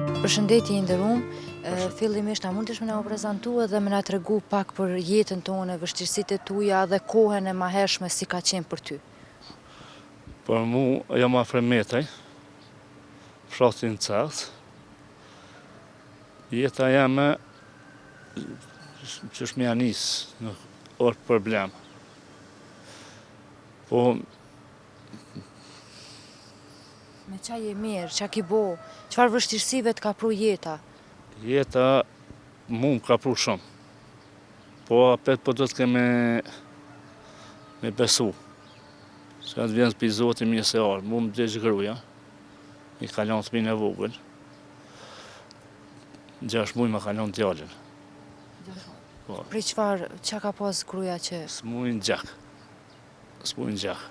Përshëndetje i nderuar, fillimisht a mundesh me na u prezantu edhe me na tregu pak për jetën tonë, vështirësitë e tuaja dhe kohën e mahershme si ka qenë për ty? Për mu, jam afër Metaj, fshatin Cels. Jeta jeme që është mja nis, nuk është problem. Po, Me qa je mirë, qa ki bo, qfar vështirësive të ka pru jeta? jeta mu më ka pru shumë. Po, apet po do të keme me besu. Që atë vjen për Zotin mirë se arë, mu më dheqë gruja, i kalon të minë e vogël. 6 muj më kalon djallin. Po. Prej qa ka pas gruja që... S'mujnë gjak. S'mujnë gjak.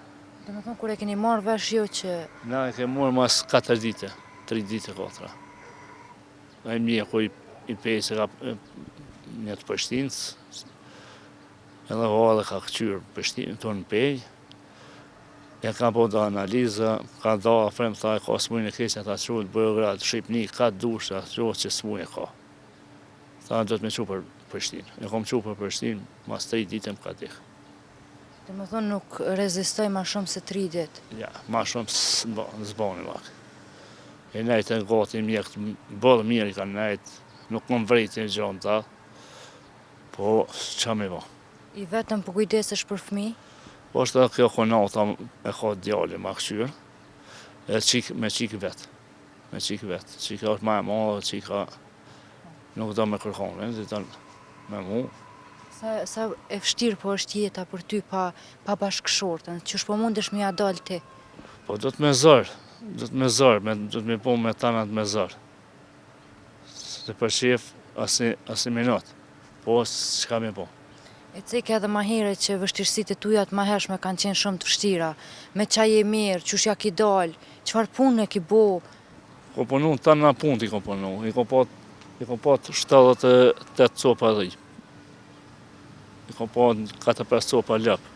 Do me thonë, kur e keni marrë vesh jo që... Na e ke morë mas 4 dite, 3 dite 4. A i mje ku i pej se ka një të Prishtinës, edhe vale ka këqyrë Prishtinë tonë pej, ja ka po da analiza, ka da frem tha e ka s'mujnë e keqe, ta qurët Beograd, Shqipni, ka dusha, që s'mujnë e ka. Tha do të me qu për Prishtinë. E kom qu për Prishtinë, mas 3 dite më ka dikë. Do me thonë, nuk rezistoj ma shumë se 3 ditë. Ja, ma shumë s'bani makë. E nejtë e gati mjekët, bëllë mirë i ka nejtë, nuk më vrejtë një gjonë ta, po qa me ba. I vetëm për kujdesesh për fëmi? Po është edhe kjo konata e ka djali ma këqyrë, me qikë vetë. Me qikë vetë. Qika është ma e madhe, qika nuk do me kërkone, me mu. Sa e vështirë po është jeta për ty pa bashkëshortën, që shpo mundesh me ja dalë ti? Po do të me zërë, do të me po me tanat me zërë. Se për shef asi minut, po s'ka me po. E cek edhe ma herët që vështirësitë e tuja të mahershme kanë qenë shumë të vështira, me qa je mirë, qysh ja ki dalë, qfar punë e ki bo? Ko punu në tanë në punë i kom punu, i kom pat 78 copa dhij. I kom pat 4-5 copa lëpë.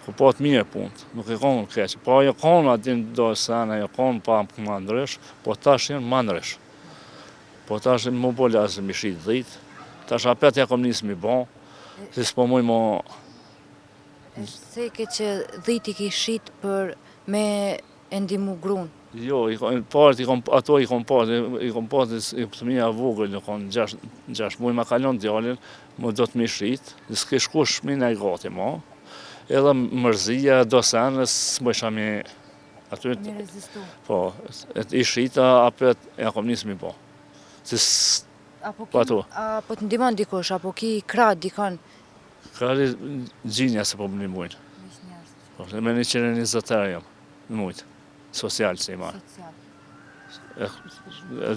Kom pat mirë punët, nuk i kom keqë. Po jo kom adin do sene, jo kom pa më ndrysh, po tash jenë më ndrysh. Po tash më bo lasë mi shqit dhit, tash apet ja kom nisë mi bo, si s'po muj mo... E seke që dhiti ki shqit për me endimu grunë? Jo, ato i kom pat i pëtëmija vogël, në kon 6 muj ma kalon djallin, më do të mi shqit, s'ke shkush mi nej gati ma, edhe mërzia, do senës, s'mësha mi... Mi rezistu? Po, i shqita, apet ja kom nisë mi po. Apo të ndimon dikush, apo ki krat dikon? Krari gjinja se po më një mujnë. Po, me 120 euro jam, në mujtë. Social se i marë.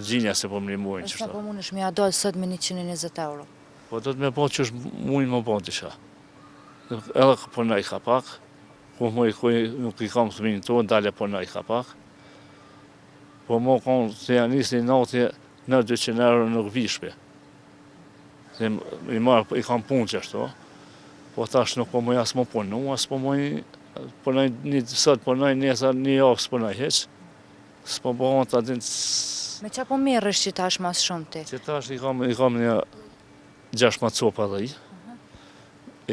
Gjinja se po më një mujnë. E sa po mund është me ja dalë sot me 120 euro? Po do të me po që është mujnë më po të isha. Edhe përnaj ka pak, ku nuk i kam të minë tonë, dalë përnaj ka pak. Po më kam të janë njësë një natje në 200 euro nuk vishpe. I kam punë që ashtu, po tash nuk po më jasë më punu, asë po më përnaj një sot, përnaj njësa një javë së përnaj heq. S'po bëhon të adin... Me qa po mirë është që tash mas shumë ti? Që tash i kam një 16 copa dhe i.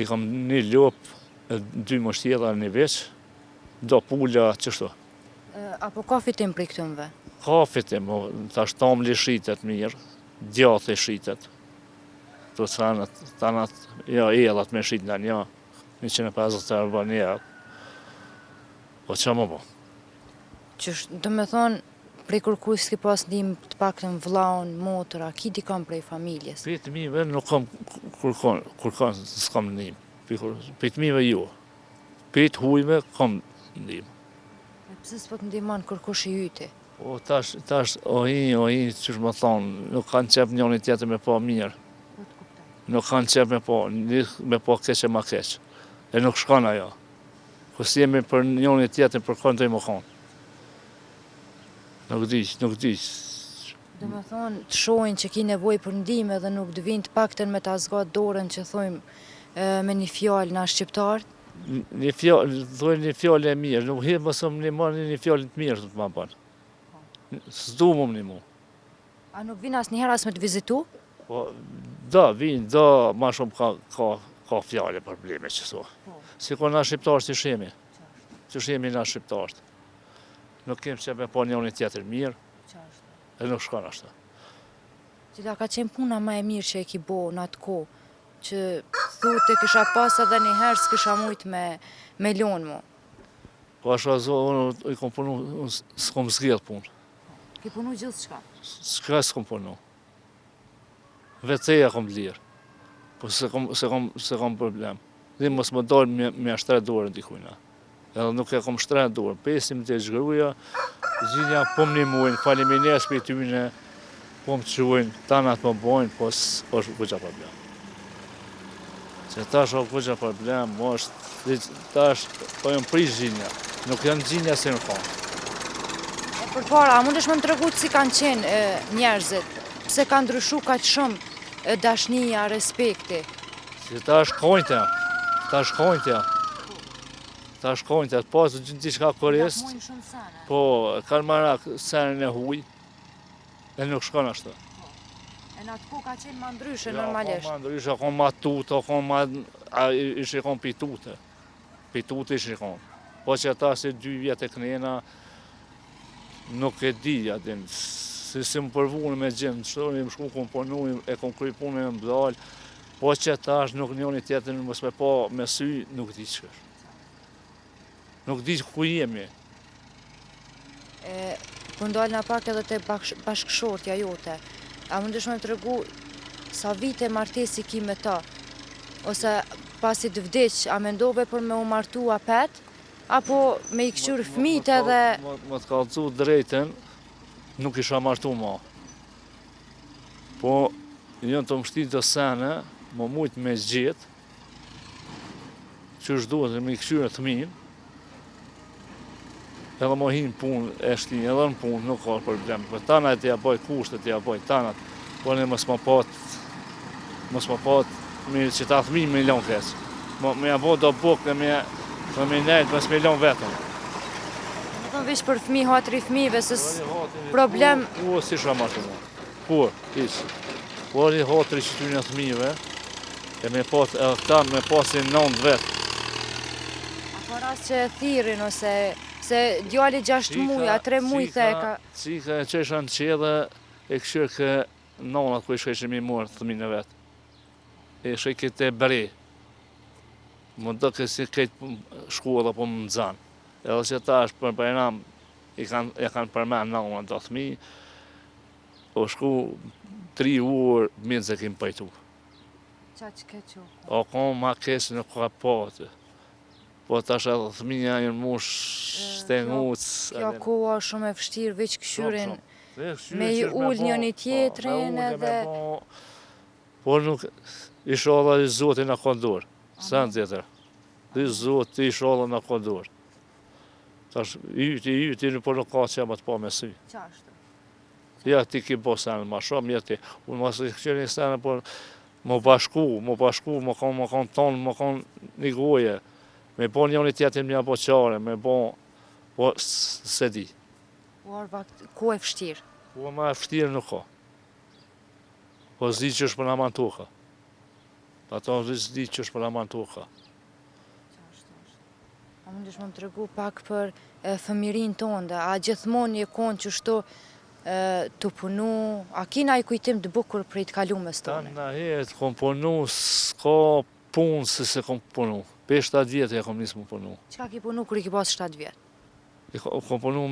I kam një lop, 2 mështjela një veç, do pulla, qështu. Apo ka fitim për i këtëmve? Ka fitim, tash tamli shqitet mirë, djathi shqitet. Të tanat, ja, elat me shqit nga një, 150 euro bë një jelë. Po që më bo? Do me thonë, prej kërkuj s'ki pas ndim të pak të vlaun, motora, ki di kam prej familjes? Për të mive nuk kam kërkon, s'kam ndim. Për të mive jo. Për të hujme kam ndim. E pëse s'po të ndimon kërkush i yti? Po tash, ohi, që më thonë, nuk kanë qep njën i tjetër me po mirë. Nuk kanë qep me po keqe ma keqe. E nuk shkon ajo. Kësë jemi për njën i tjetër për kënë të i më konë. Nuk di. Do me thonë, të shojnë që ki nevoj për ndime dhe nuk dëvin të pakten me të azgat dorën që thujmë me një fjallë na shqiptarët? Një fjallë e mirë, nuk hirë mësëm një marë një fjallë të mirë të të ma banë. S'du më një mu. A nuk vinë asnjëherë as me të vizitu? Po, vinë, ma shumë ka fjale probleme që so. Si ko na shqiptarës që shemi na shqiptarët. Nuk kemë që me po njëri tjetër mirë, e nuk shkon ashtu. Cila ka qenë puna më e mirë që e ki bo në atë kohë, që thotë kisha pas edhe një herë s'kisha mujt me lonë mu. Po ashtu unë i kom punu, s'kom zgjedh punë. Ki punu gjithë shka? S'ka s'kom punu. Veceja kom lirë, po se kom problem. Dhe mos më dalë me shtret dorën dikujna. Edhe nuk e kom shtret dorën. Pesim të zhgruja, gjinja po më një mujnë, faliminderit për tyne, po më quajnë, tanat më bojnë, po është kugja problem. Se tash është kugja problem, tash po jënë prish gjinja, nuk janë gjinja se në kanë. Përpara, a mundesh më më tregu si kanë qenë njerëzit, pse kanë ndryshu kaq shumë dashnia, respekti? Si tash kojnëtja, pas diçka korist, po kanë marak senën e huj, e nuk shkon ashtu. E në atë ku ka qenë ma ndryshe normalisht? Ma ndryshe, kon ma tutë, ishi kon pitute. Pitute ishi kon. Po që ta si 2 vjetë e knena, nuk e di atin. Si më përvunë me gjemë, qëtër më shku kom punu, e kom kry punë me mbdallë, po që tash nuk njoni tjetër mos me pa me sy, nuk di që është. Nuk di ku jemi. Po ndalë në pak edhe të bashkëshortja jote, a mundesh me të regu sa vite martesi ki me ta? Ose pasi të vdeq, a mendove për me u martu apet? Apo me i këqyr fmit edhe... Më të kallëcu drejten, nuk isha martu ma. Po, njën të mështit të sene, më mujtë me gjithë, që është duhet me i këqyre të minë, edhe më hinë punë e shtinë, edhe në punë nuk ka problem. Për tanat të ja bëj kushtet, të ja bëj tanat, po në mos më pat, që ta thmi me lon keq. Me ja bëj do bukë, me nejtë, mos me lon vetëm. Nuk në vish për fmi, hatri fmive, se problem... Po, si shra martu më. Po, ishë. Po, një hatri që ty një thmive, e me pat, edhe këta me pasin 9 vetë. Apo ras që e thirin, ose... Se djali 6 muja, 3 muj the ka... Cika e që isha në qedhe, e këshirë kë nonat ku i shkëshim i morë thëmin e vetë. E shkët e bere. Më do kësi këtë shkulla po më nëzanë. Edhe që ta është për bajram, e kanë përmen nonat do thëmi, o shku 3 uër, minë se kemë pajtu. Qa që ke qo? O kom ma kesë në ka patë. Po tash edhe thëminja jënë mush shtenguc. Kjo koha shumë e vështirë, veç këshyrin me i ullë njëni tjetrin edhe... Po nuk, isha edhe i zotin në kondur, sen tjetër. I zotin isha edhe në kondur. Tash, yti në por nuk ka që jam atë pa me sy. Qashtu? Ja, ti ki bo senë ma shumë, ja ti. Unë mas i këshyrin senë, por më bashku, më kanë tonë, më kanë një goje. Me bo njëni tjetër mja bo qare, me bo se di. Po arba, ku e vështirë? Po ma e vështirë nuk ka. Po zdi që është për në aman tuka. Ato zdi që është për në aman tuka. A mundesh më të regu pak për fëmirin tonde, a gjithmonë një konë që shto të punu, a kina i kujtim të bukur për i të kalumes tone? Ta në herë kom punu, s'ka punë se kom punu. 5-7 vjetë e kom nisë më punu. Qka ki punu kër i ki pas 7 vjetë? Kom punu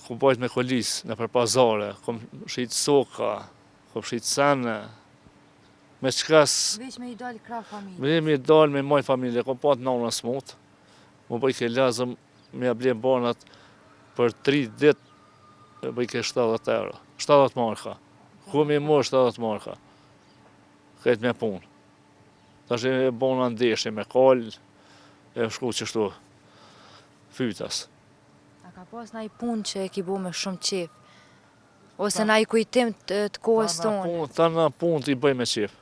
kom bajt me kolis, në për pazare, kom shqit soka, kom shqit sene, me qkas... Veç me i dalë krah familje? Me i dalë me majt familje, kom pat nana smut, më bëj ke lazëm, me ablem banat për 3 dit, me bëj ke 70 euro, 70 marka. Ku me më 70 marka, këtë me punë. Tash e bona ndeshje me kallë, e shku qështu fytas. A ka pas na i punë që e ki bu me shumë qef? Ose na i kujtim të kohës tonë? Ta na punë t'i bëj me qef.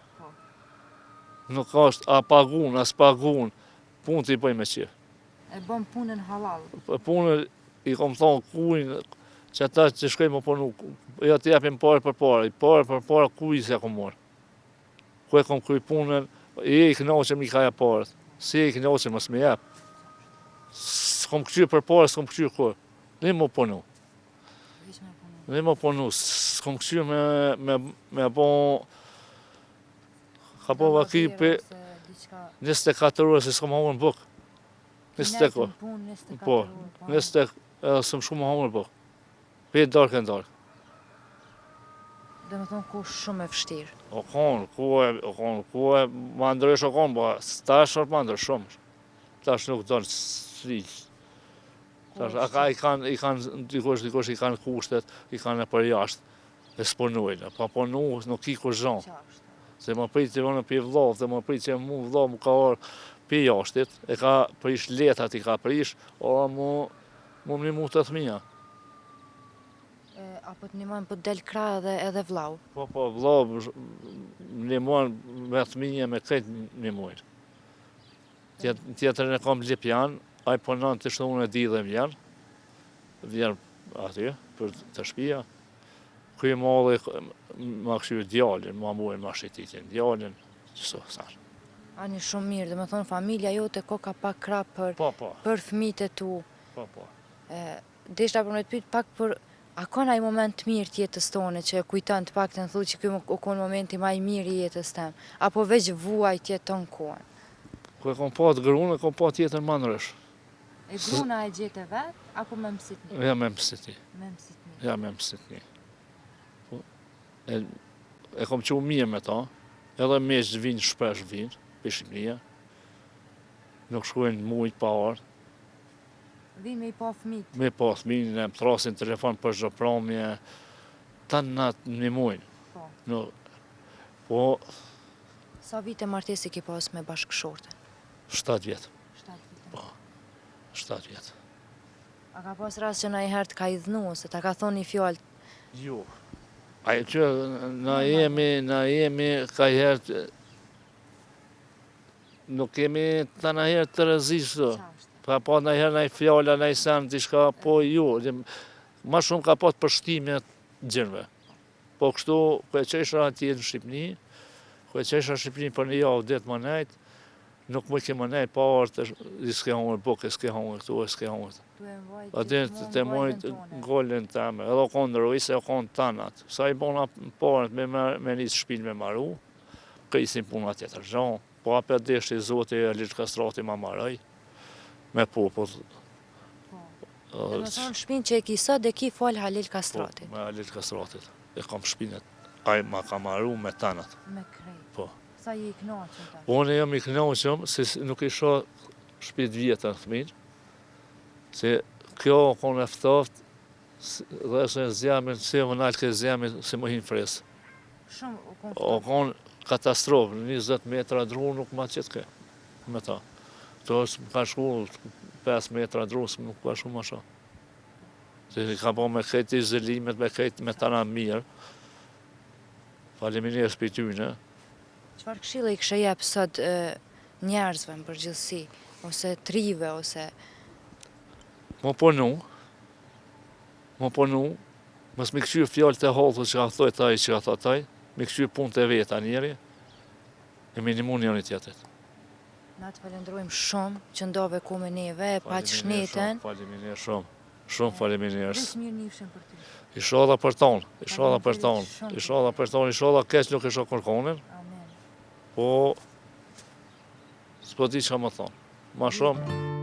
Nuk është a pagun, as pagun, punë t'i bëj me qef. E bëm punën halal? Punën i kom thonë kujnë Që ata që shkoj më punu, jo të japim parë për parë, parë për parë ku i se kom morë. Ku e kom kry punën, i kënaqem i kaja parët, si i kënaqem mos me jep. S'kom këqyr për parë, s'kom këqyr kur. Ne më punu. Ne më punu, s'kom këqyr me bon... Ka po vakipi 24 orë se s'kom hamur në bukë. 24 orë. Po, 20 edhe s'm shku më hamur në bukë. Pe darkë e darkë. Dhe me thonë ku shumë e vështirë. O ku e ma ndrysh o konë, ba, tash është ma ndrysh shumë. Tash nuk do në sliq. Tash, aka i kanë, dikush i kanë kushtet, i kanë e për jashtë, e s'punujnë. Pa punu, nuk i kur zhonë. Se më prit që unë për vlov, dhe më prit që mu vlov më ka orë për jashtit, e ka prish letat i ka prish, o mu më të thmija. Apo të njëmojnë për del kra edhe vlau? Po, vlov më njëmojnë me thmija me këtë njëmojnë. Tjetërën e kam Lipjan, a i punon të shtë unë e di dhe vjen aty, për të shpia. Kuj malli ma këshyr djallin, ma mujnë ma shetitin djallin, qëso, sarë. Ani shumë mirë, dhe me thonë familja jote ko ka pak krah për fëmijët e tu. Po. Deshta për me të pyet pak për, a ka ndaj moment mirë të jetës tone që kujton të pak të në thu që ky u kon momenti ma i mirë i jetës tem, apo veç vuaj të jeton kohën? Kër kom pa të grunë, kom pa tjetër ma nërësh. E gruna e gjete vetë, apo me mësit një? Ja, me mësit një. Me mësit një. Ja, me mësit një. E kom që mirë me ta, edhe me që vinë shpesh vinë, për Shqipëria. Nuk shkujnë mujtë pa ardhë. Vinë me i pa fëmijët? Me pa fëmijë, ne më trasin telefon për zhopramje, ta natë një mujnë. Po. Sa vite martesi ki pas me bashkëshorten? 7 vjetë. 7 vite? Po, 7 vjetë. A ka pas rast që na i herë të ka i dhnu, se ta ka thonë një fjallë? Jo. Ajo që na jemi ka herë, nuk kemi ta na herë të rëzishtë. Pa na herë na i fjalla, na i sen, diçka, po jo. Ma shumë ka pas përshtime gjinve. Po kështu, ku e qesha atje në Shqipni, ku e qesha Shqipni për një javë ditë më nejtë, nuk më ke më nejtë pa artë, i s'ke hongër buke, s'ke hongër këtu, s'ke hongër. Atë të mojtë gollin të eme, edhe o konë nërojse, o konë tanat. Sa i bona parët me njësë shpinë me maru, këjsin puna tjetër gjanë, po apet deshti zote e liqë kastrati ma maraj, me popull. Dhe me thonë shpinë që e ki sot dhe ki falë Halil Kastratit. Me Halil Kastratit, e kam shpinet, a i ma ka maru me tanat. Me krejt. Po. Sa i knaqëm ta? Unë jam i knaqëm, se nuk isha shpit vjetën thminë, se kjo konë eftaft, dhe se zjamin, se më nalë ke zjamin, se më hinë fresë. Shumë u konë O konë katastrofë, 20 metra dru nuk ma qëtë ke, me ta. To është më ka shku 5 metra dru, së nuk ka shku ma sha. Se ka po me këtë izolimet, me këtë me tana mirë. Faleminderit për tyne. Çfarë këshilla i kështë jep sot njerëzve në përgjithësi, ose trive, ose... Më punu, mës mi këqyr fjallë të halë që ka thoj taj, që ka thoj taj, mi këqyr punë të veta njeri, e minimun njëri tjetët. Na të falenderojmë shumë që ndove ku me neve, e pa që shneten. Faleminderit shumë, shumë faleminderit. Veç mirë njifshin për ty. Ishala për tonë, ishala për tonë, ishala keq nuk isha kërkonin, Amen. po s'po di që më thonë, ma shumë.